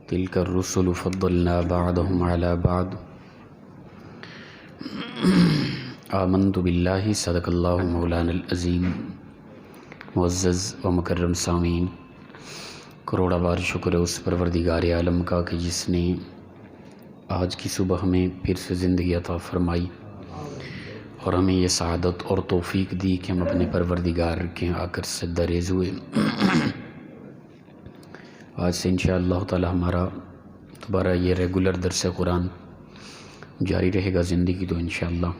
تلك الرسل فضلنا بعضهم على بعض آمنت باللہ صدق اللہ مولانا العظیم۔ معزز و مکرم سامعین، کروڑا بار شکر ہے اس پروردگار عالم کا کہ جس نے آج کی صبح ہمیں پھر سے زندگی عطا فرمائی اور ہمیں یہ سعادت اور توفیق دی کہ ہم اپنے پروردگار کے آ کر سجدہ ریز ہوئے۔ آج سے انشاءاللہ تعالی ہمارا دوبارہ یہ ریگولر درس قرآن جاری رہے گا زندگی تو انشاءاللہ۔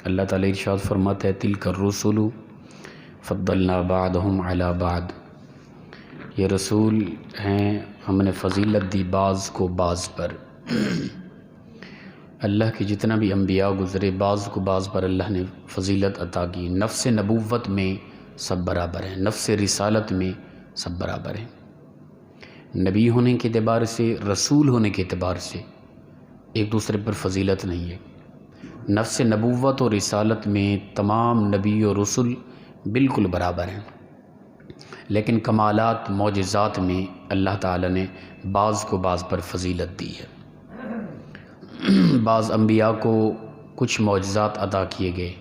اللہ تعالی ارشاد فرماتا ہے تلک الرسل فضلنا بعضهم علی بعض، یہ رسول ہیں ہم نے فضیلت دی بعض کو بعض پر۔ اللہ کے جتنا بھی انبیاء گزرے بعض کو بعض پر اللہ نے فضیلت عطا کی۔ نفس نبوت میں سب برابر ہیں، نفس رسالت میں سب برابر ہیں، نبی ہونے کے اعتبار سے، رسول ہونے کے اعتبار سے ایک دوسرے پر فضیلت نہیں ہے۔ نفس نبوت اور رسالت میں تمام نبی اور رسول بالکل برابر ہیں، لیکن کمالات معجزات میں اللہ تعالی نے بعض کو بعض پر فضیلت دی ہے۔ بعض انبیاء کو کچھ معجزات عطا کیے گئے،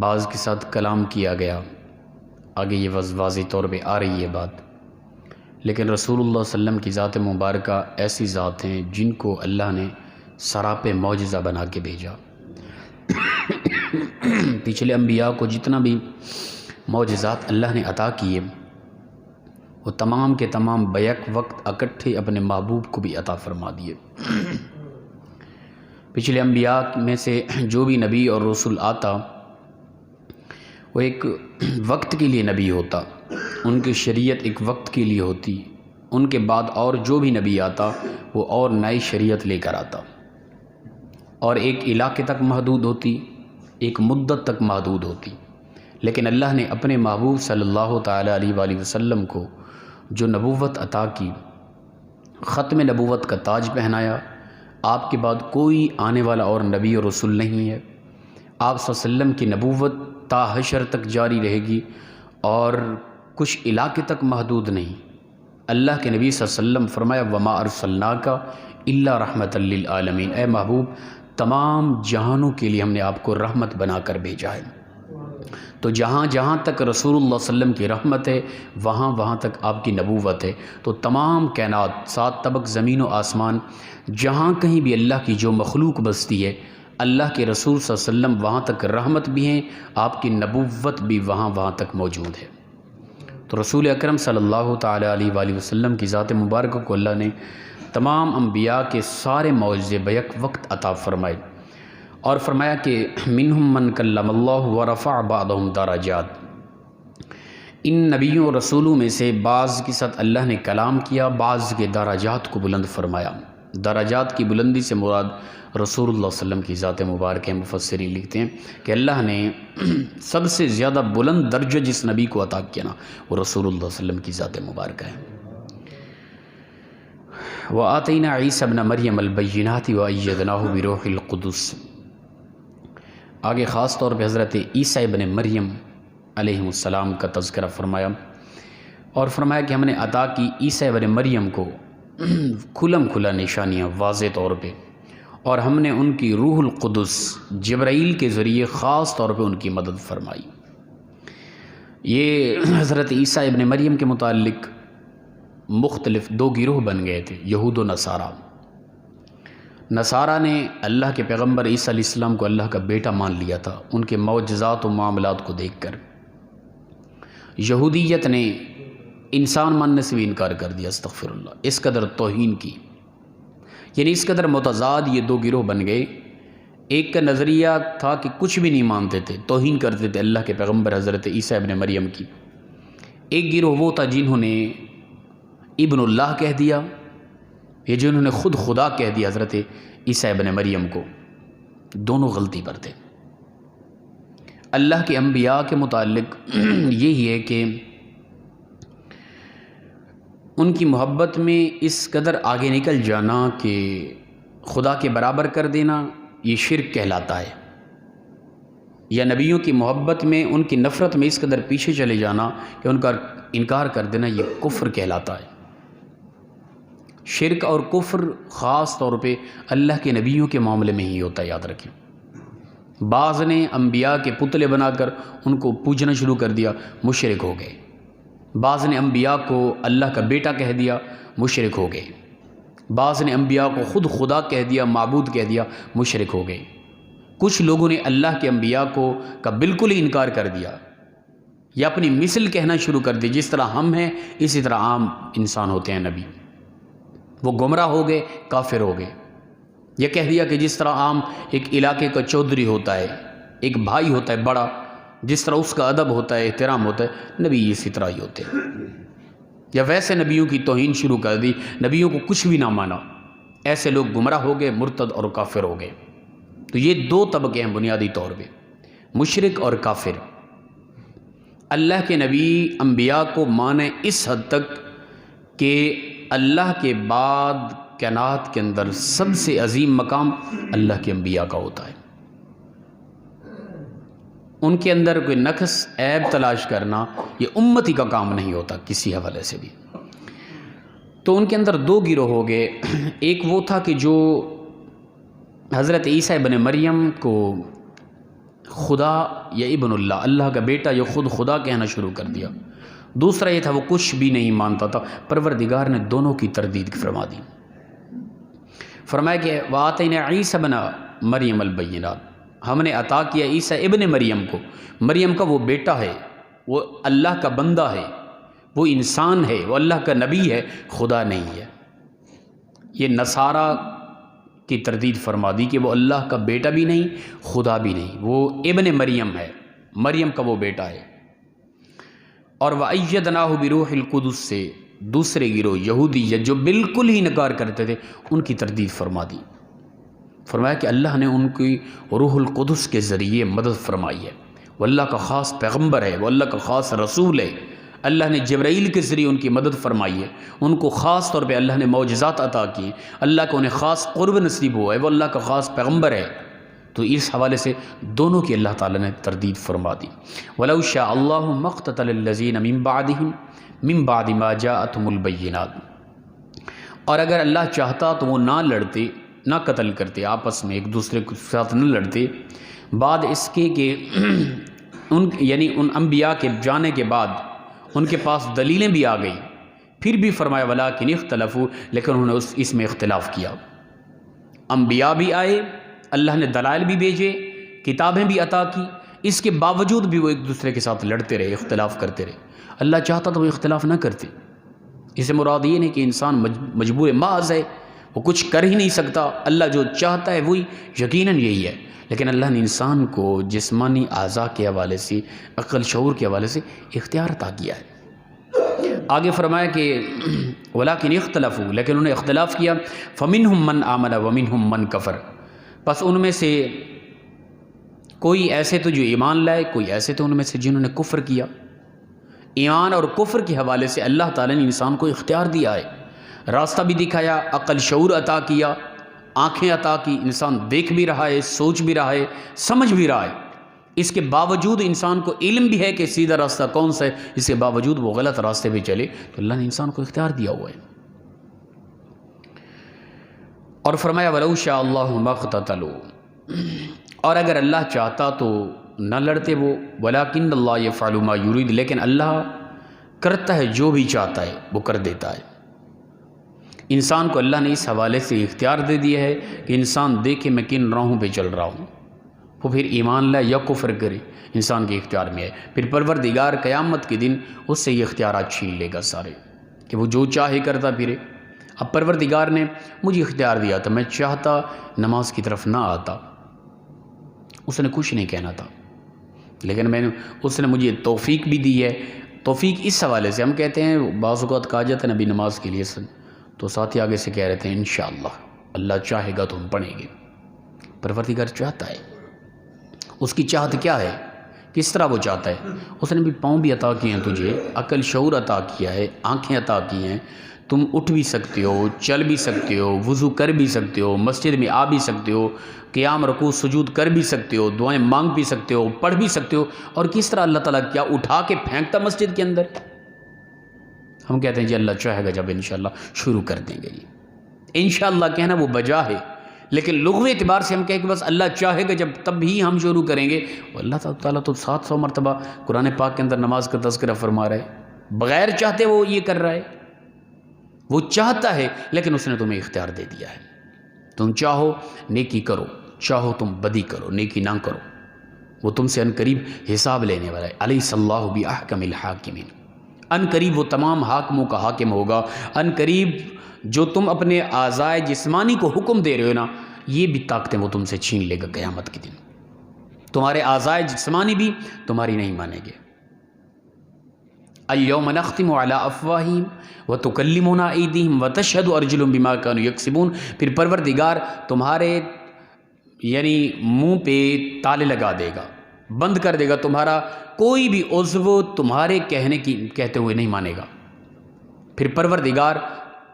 بعض کے ساتھ کلام کیا گیا، آگے یہ واضح طور پہ آ رہی ہے بات، لیکن رسول اللہ صلی اللہ علیہ وسلم کی ذات مبارکہ ایسی ذات ہیں جن کو اللہ نے سراپے معجزہ بنا کے بھیجا۔ پچھلے انبیاء کو جتنا بھی معجزات اللہ نے عطا کیے وہ تمام کے تمام بیک وقت اکٹھے اپنے محبوب کو بھی عطا فرما دیے۔ پچھلے انبیاء میں سے جو بھی نبی اور رسول آتا وہ ایک وقت کے لیے نبی ہوتا، ان کی شریعت ایک وقت کے لیے ہوتی، ان کے بعد اور جو بھی نبی آتا وہ اور نئی شریعت لے کر آتا، اور ایک علاقے تک محدود ہوتی، ایک مدت تک محدود ہوتی۔ لیکن اللہ نے اپنے محبوب صلی اللہ تعالیٰ علیہ وآلہ وسلم کو جو نبوت عطا کی، ختم نبوت کا تاج پہنایا۔ آپ کے بعد کوئی آنے والا اور نبی اور رسول نہیں ہے، آپ صلی اللہ علیہ وسلم کی نبوت تا حشر تک جاری رہے گی اور کچھ علاقے تک محدود نہیں۔ اللہ کے نبی صلی اللہ علیہ وسلم فرمایا وما ارسلناک الا رحمۃ للعالمین، اے محبوب تمام جہانوں کے لیے ہم نے آپ کو رحمت بنا کر بھیجا ہے۔ تو جہاں جہاں تک رسول اللہ صلی اللہ علیہ وسلم کی رحمت ہے وہاں وہاں تک آپ کی نبوت ہے۔ تو تمام کائنات، 7 طبق زمین و آسمان، جہاں کہیں بھی اللہ کی جو مخلوق بستی ہے اللہ کے رسول صلی اللہ علیہ وسلم وہاں تک رحمت بھی ہیں، آپ کی نبوت بھی وہاں وہاں تک موجود ہے۔ تو رسول اکرم صلی اللہ تعالیٰ علیہ وآلہ وسلم کی ذات مبارکہ کو اللہ نے تمام انبیاء کے سارے معجزے بیک وقت عطا فرمائے، اور فرمایا کہ منہم من کلم اللہ ورفع بعضهم درجات، ان نبیوں اور رسولوں میں سے بعض کے ساتھ اللہ نے کلام کیا، بعض کے درجات کو بلند فرمایا۔ درجات کی بلندی سے مراد رسول اللہ صلی اللہ علیہ وسلم کی ذات مبارکہ۔ مفسرین لکھتے ہیں کہ اللہ نے سب سے زیادہ بلند درجہ جس نبی کو عطا کیا نا وہ رسول اللہ صلی اللہ علیہ وسلم کی ذات مبارکہ ہے۔ وَآتَيْنَا عِيسَى ابْنَ مَرْيَمَ الْبَيِّنَاتِ وَأَيَّدْنَاهُ بِرُوحِ الْقُدُسِ، آگے خاص طور پہ حضرت عیسیٰ ابن مریم علیہ السلام کا تذکرہ فرمایا، اور فرمایا کہ ہم نے عطا کی عیسیٰ ابن مریم کو کھلم کھلا نشانیاں واضح طور پہ، اور ہم نے ان کی روح القدس جبرائیل کے ذریعے خاص طور پہ ان کی مدد فرمائی۔ یہ حضرت عیسیٰ ابن مریم کے متعلق مختلف 2 گروہ بن گئے تھے، یہود و نصارہ۔ نصارہ نے اللہ کے پیغمبر عیسیٰ علیہ السلام کو اللہ کا بیٹا مان لیا تھا ان کے معجزات و معاملات کو دیکھ کر۔ یہودیت نے انسان ماننے سے بھی انکار کر دیا، استغفر اللہ، اس قدر توہین کی، یعنی اس قدر متضاد یہ 2 گروہ بن گئے۔ ایک کا نظریہ تھا کہ کچھ بھی نہیں مانتے تھے، توہین کرتے تھے اللہ کے پیغمبر حضرت عیسیٰ ابن مریم کی۔ ایک گروہ وہ تھا جنہوں نے ابن اللہ کہہ دیا، یہ جنہوں نے خود خدا کہہ دیا حضرت عیسیٰ ابن مریم کو۔ دونوں غلطی پر تھے۔ اللہ کے انبیاء کے متعلق یہی ہے کہ ان کی محبت میں اس قدر آگے نکل جانا کہ خدا کے برابر کر دینا یہ شرک کہلاتا ہے، یا نبیوں کی محبت میں ان کی نفرت میں اس قدر پیچھے چلے جانا کہ ان کا انکار کر دینا یہ کفر کہلاتا ہے۔ شرک اور کفر خاص طور پہ اللہ کے نبیوں کے معاملے میں ہی ہوتا ہے، یاد رکھیں۔ بعض نے انبیاء کے پتلے بنا کر ان کو پوجنا شروع کر دیا، مشرک ہو گئے۔ بعض نے انبیاء کو اللہ کا بیٹا کہہ دیا، مشرک ہو گئے۔ بعض نے انبیاء کو خود خدا کہہ دیا، معبود کہہ دیا، مشرک ہو گئے۔ کچھ لوگوں نے اللہ کے انبیاء کا بالکل ہی انکار کر دیا یا اپنی مثل کہنا شروع کر دی، جس طرح ہم ہیں اسی طرح عام انسان ہوتے ہیں نبی۔ وہ گمراہ ہو گئے، کافر ہو گئے۔ یہ کہہ دیا کہ جس طرح عام ایک علاقے کا چودھری ہوتا ہے، ایک بھائی ہوتا ہے بڑا، جس طرح اس کا ادب ہوتا ہے، احترام ہوتا ہے، نبی اسی طرح ہی ہوتے ہیں۔ یا ویسے نبیوں کی توہین شروع کر دی، نبیوں کو کچھ بھی نہ مانا، ایسے لوگ گمراہ ہو گئے، مرتد اور کافر ہو گئے۔ تو یہ دو طبقے ہیں بنیادی طور پہ، مشرک اور کافر۔ اللہ کے نبی انبیاء کو مانیں اس حد تک کہ اللہ کے بعد کائنات کے اندر سب سے عظیم مقام اللہ کے انبیاء کا ہوتا ہے۔ ان کے اندر کوئی نقص عیب تلاش کرنا یہ امتی کا کام نہیں ہوتا کسی حوالے سے بھی۔ تو ان کے اندر دو گروہ ہو گئے۔ ایک وہ تھا کہ جو حضرت عیسیٰ ابن مریم کو خدا یا ابن اللہ، اللہ کا بیٹا یا خود خدا کہنا شروع کر دیا۔ دوسرا یہ تھا وہ کچھ بھی نہیں مانتا تھا۔ پروردگار نے دونوں کی تردید فرما دی، فرمایا کہ وَآتَيْنَا عِيسَى ابْنَ مَرْيَمَ الْبَيِّنَاتِ، ہم نے عطا کیا عیسیٰ ابن مریم کو۔ مریم کا وہ بیٹا ہے، وہ اللہ کا بندہ ہے، وہ انسان ہے، وہ اللہ کا نبی ہے، خدا نہیں ہے۔ یہ نصارہ کی تردید فرما دی کہ وہ اللہ کا بیٹا بھی نہیں، خدا بھی نہیں، وہ ابن مریم ہے، مریم کا وہ بیٹا ہے۔ اور وَأَيَّدْنَاهُ بِرُوحِ الْقُدُسِ سے دوسرے گروہ یہودیت جو بالکل ہی انکار کرتے تھے، ان کی تردید فرما دی، فرمایا کہ اللہ نے ان کی روح القدس کے ذریعے مدد فرمائی ہے، وہ اللہ کا خاص پیغمبر ہے، وہ اللہ کا خاص رسول ہے۔ اللہ نے جبرائیل کے ذریعے ان کی مدد فرمائی ہے، ان کو خاص طور پہ اللہ نے معجزات عطا کیے، اللہ کو انہیں خاص قرب نصیب ہوا ہے، وہ اللہ کا خاص پیغمبر ہے۔ تو اس حوالے سے دونوں کی اللہ تعالیٰ نے تردید فرما دی۔ وَلَوْ شَاءَ اللَّهُ مَا اقْتَتَلَ الَّذِينَ مِن بَعْدِهِم مِن بَعْدِ مَا جَاءَتْهُمُ الْبَيِّنَاتُ، اور اگر اللہ چاہتا تو وہ نہ لڑتے، نہ قتل کرتے، آپس میں ایک دوسرے کے ساتھ نہ لڑتے، بعد اس کے کہ یعنی ان انبیاء کے جانے کے بعد ان کے پاس دلیلیں بھی آ گئی، پھر بھی فرمایا وَلَٰكِنِ اخْتَلَفُوا، لیکن انہوں نے اس میں اختلاف کیا۔ انبیاء بھی آئے، اللہ نے دلائل بھی بھیجے، کتابیں بھی عطا کی، اس کے باوجود بھی وہ ایک دوسرے کے ساتھ لڑتے رہے، اختلاف کرتے رہے۔ اللہ چاہتا تو وہ اختلاف نہ کرتے۔ اس سے مراد یہ نہیں کہ انسان مجبور محض ہے، وہ کچھ کر ہی نہیں سکتا، اللہ جو چاہتا ہے وہی، یقیناً یہی ہے، لیکن اللہ نے انسان کو جسمانی اعضاء کے حوالے سے، عقل شعور کے حوالے سے اختیار عطا کیا ہے۔ آگے فرمایا کہ وَلَٰكِنِ اخْتَلَفُوا، لیکن انہوں نے اختلاف کیا، فَمِنْهُم مَّنْ آمَنَ وَمِنْهُم مَّنْ كَفَرَ، پس ان میں سے کوئی ایسے تو جو ایمان لائے، کوئی ایسے تو ان میں سے جنہوں نے کفر کیا۔ ایمان اور کفر کے حوالے سے اللہ تعالیٰ نے انسان کو اختیار دیا ہے، راستہ بھی دکھایا، عقل شعور عطا کیا، آنکھیں عطا کی، انسان دیکھ بھی رہا ہے، سوچ بھی رہا ہے، سمجھ بھی رہا ہے۔ اس کے باوجود انسان کو علم بھی ہے کہ سیدھا راستہ کون سا ہے، اس کے باوجود وہ غلط راستے پہ چلے، تو اللہ نے انسان کو اختیار دیا ہوا ہے۔ اور فرمایا وَلَوْ شَاءَ اللَّهُ مَا اقْتَتَلُوا، اور اگر اللہ چاہتا تو نہ لڑتے وہ، وَلَٰكِنَّ اللَّهَ يَفْعَلُ مَا يُرِيدُ، لیکن اللہ کرتا ہے جو بھی چاہتا ہے، وہ کر دیتا ہے۔ انسان کو اللہ نے اس حوالے سے اختیار دے دیا ہے کہ انسان دیکھے میں کن راہوں پہ چل رہا ہوں، وہ پھر ایمان لائے یا کفر کرے، انسان کے اختیار میں ہے۔ پھر پروردگار قیامت کے دن اس سے یہ اختیارات چھین لے گا سارے، کہ وہ جو چاہے کرتا پھرے۔ اب پروردگار نے مجھے اختیار دیا تھا، میں چاہتا نماز کی طرف نہ آتا، اس نے کچھ نہیں کہنا تھا، لیکن اس نے مجھے توفیق بھی دی ہے۔ توفیق اس حوالے سے ہم کہتے ہیں بعض اوقات کہا جاتا ہے نبی نماز کے لیے تو ساتھی آگے سے کہہ رہے تھے انشاءاللہ اللہ چاہے گا تو ہم پڑھیں گے۔ پروردگار چاہتا ہے، اس کی چاہت کیا ہے، کس طرح وہ چاہتا ہے؟ اس نے بھی پاؤں بھی عطا کیے ہیں تجھے، عقل شعور عطا کیا ہے، آنکھیں عطا کی ہیں، تم اٹھ بھی سکتے ہو، چل بھی سکتے ہو، وضو کر بھی سکتے ہو، مسجد میں آ بھی سکتے ہو، قیام رکوع سجود کر بھی سکتے ہو، دعائیں مانگ بھی سکتے ہو، پڑھ بھی سکتے ہو۔ اور کس طرح اللہ تعالیٰ کیا اٹھا کے پھینکتا مسجد کے اندر؟ ہم کہتے ہیں جی اللہ چاہے گا جب انشاءاللہ شروع کر دیں گے. انشاءاللہ کہنا وہ بجا ہے، لیکن لغوی اعتبار سے ہم کہیں کہ بس اللہ چاہے گا جب تب ہی ہم شروع کریں گے. اللہ تعالیٰ تو 700 مرتبہ قرآن پاک کے اندر نماز کا تذکرہ فرما رہا ہے، بغیر چاہتے وہ یہ کر رہا ہے. وہ چاہتا ہے لیکن اس نے تمہیں اختیار دے دیا ہے. تم چاہو نیکی کرو، چاہو تم بدی کرو، نیکی نہ کرو. وہ تم سے عنقریب حساب لینے والا ہے. الیس اللہ بأحکم الحاکمین. عنقریب وہ تمام حاکموں کا حاکم ہوگا. عنقریب جو تم اپنے اعضائے جسمانی کو حکم دے رہے ہو نا، یہ بھی طاقتیں وہ تم سے چھین لے گا قیامت کے دن. تمہارے اعضائے جسمانی بھی تمہاری نہیں مانیں گے. الیوم نختم علی افواہہم وتکلمنا ایدیہم وتشہد ارجلہم بما کانوا یکسبون. پھر پروردگار تمہارے یعنی منہ پہ تالے لگا دے گا، بند کر دے گا. تمہارا کوئی بھی عضو تمہارے کہتے ہوئے نہیں مانے گا. پھر پروردگار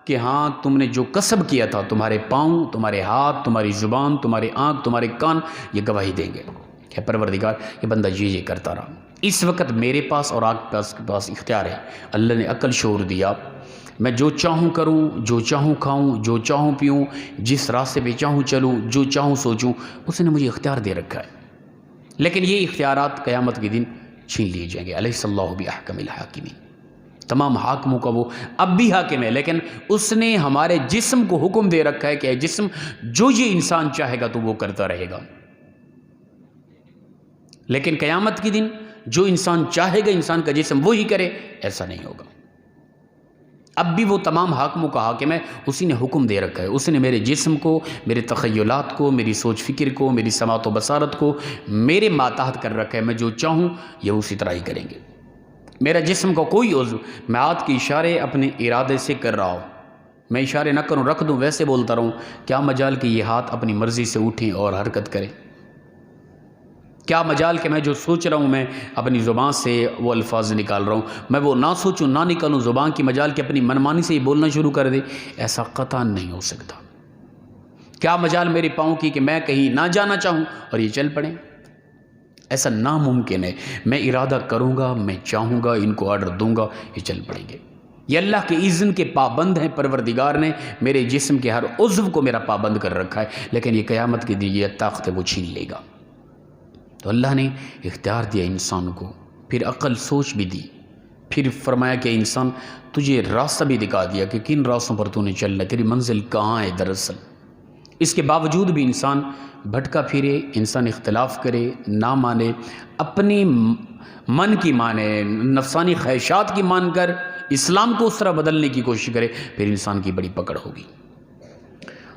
کہ ہاں تم نے جو کسب کیا تھا، تمہارے پاؤں، تمہارے ہاتھ، تمہاری زبان، تمہارے آنکھ، تمہارے کان، یہ گواہی دیں گے کہ پروردگار یہ بندہ یہ کرتا رہا. اس وقت میرے پاس اور آپ کے پاس اختیار ہے. اللہ نے عقل شعور دیا. میں جو چاہوں کروں، جو چاہوں کھاؤں، جو چاہوں پیوں، جس راستے پہ چاہوں چلوں، جو چاہوں سوچوں، اس نے مجھے اختیار دے رکھا ہے. لیکن یہ اختیارات قیامت کے دن چھین لیے جائیں گے. الیس اللہ بأحکم الحاکمین. تمام حاکموں کا وہ اب بھی حاکم ہے، لیکن اس نے ہمارے جسم کو حکم دے رکھا ہے کہ اے جسم جو یہ انسان چاہے گا تو وہ کرتا رہے گا. لیکن قیامت کے دن جو انسان چاہے گا انسان کا جسم وہی کرے، ایسا نہیں ہوگا. اب بھی وہ تمام حاکموں کا حاکم ہے. اسی نے حکم دے رکھا ہے. اس نے میرے جسم کو، میرے تخیلات کو، میری سوچ فکر کو، میری سماعت و بصارت کو میرے ماتحت کر رکھا ہے. میں جو چاہوں یہ اسی طرح ہی کریں گے. میرا جسم کا کوئی عضو میں ہاتھ کے اشارے اپنے ارادے سے کر رہا ہوں، میں اشارے نہ کروں، رکھ دوں، ویسے بولتا رہوں، کیا مجال کہ یہ ہاتھ اپنی مرضی سے اٹھیں اور حرکت کریں؟ کیا مجال کہ میں جو سوچ رہا ہوں میں اپنی زبان سے وہ الفاظ نکال رہا ہوں، میں وہ نہ سوچوں نہ نکالوں، زبان کی مجال کہ اپنی منمانی سے یہ بولنا شروع کر دے؟ ایسا قطعاً نہیں ہو سکتا. کیا مجال میرے پاؤں کی کہ میں کہیں نہ جانا چاہوں اور یہ چل پڑیں؟ ایسا ناممکن ہے. میں ارادہ کروں گا، میں چاہوں گا، ان کو آرڈر دوں گا، یہ چل پڑیں گے. یہ اللہ کے اذن کے پابند ہیں. پروردگار نے میرے جسم کے ہر عضو کو میرا پابند کر رکھا ہے، لیکن یہ قیامت کی دی یہ طاقت وہ چھین لے گا. تو اللہ نے اختیار دیا انسان کو، پھر عقل سوچ بھی دی، پھر فرمایا کہ انسان تجھے راستہ بھی دکھا دیا کہ کن راستوں پر تو نے چلنا، تیری منزل کہاں ہے دراصل. اس کے باوجود بھی انسان بھٹکا پھرے، انسان اختلاف کرے، نہ مانے، اپنی من کی مانے، نفسانی خواہشات کی مان کر اسلام کو اس طرح بدلنے کی کوشش کرے، پھر انسان کی بڑی پکڑ ہوگی.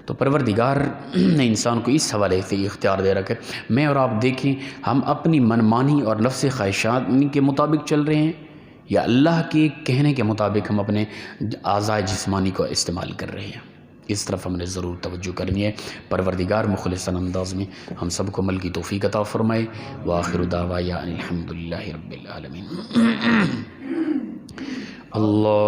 تو پروردگار نے انسان کو اس حوالے سے اختیار دے رکھا ہے. میں اور آپ دیکھیں ہم اپنی منمانی اور نفس خواہشات کے مطابق چل رہے ہیں یا اللہ کے کہنے کے مطابق ہم اپنے اعضاء جسمانی کو استعمال کر رہے ہیں. اس طرف ہم نے ضرور توجہ کرنی ہے. پروردگار مخلصاً انداز میں ہم سب کو عمل کی توفیق عطا فرمائے. وآخر دعوانا الحمدللہ رب العالمین. اللہ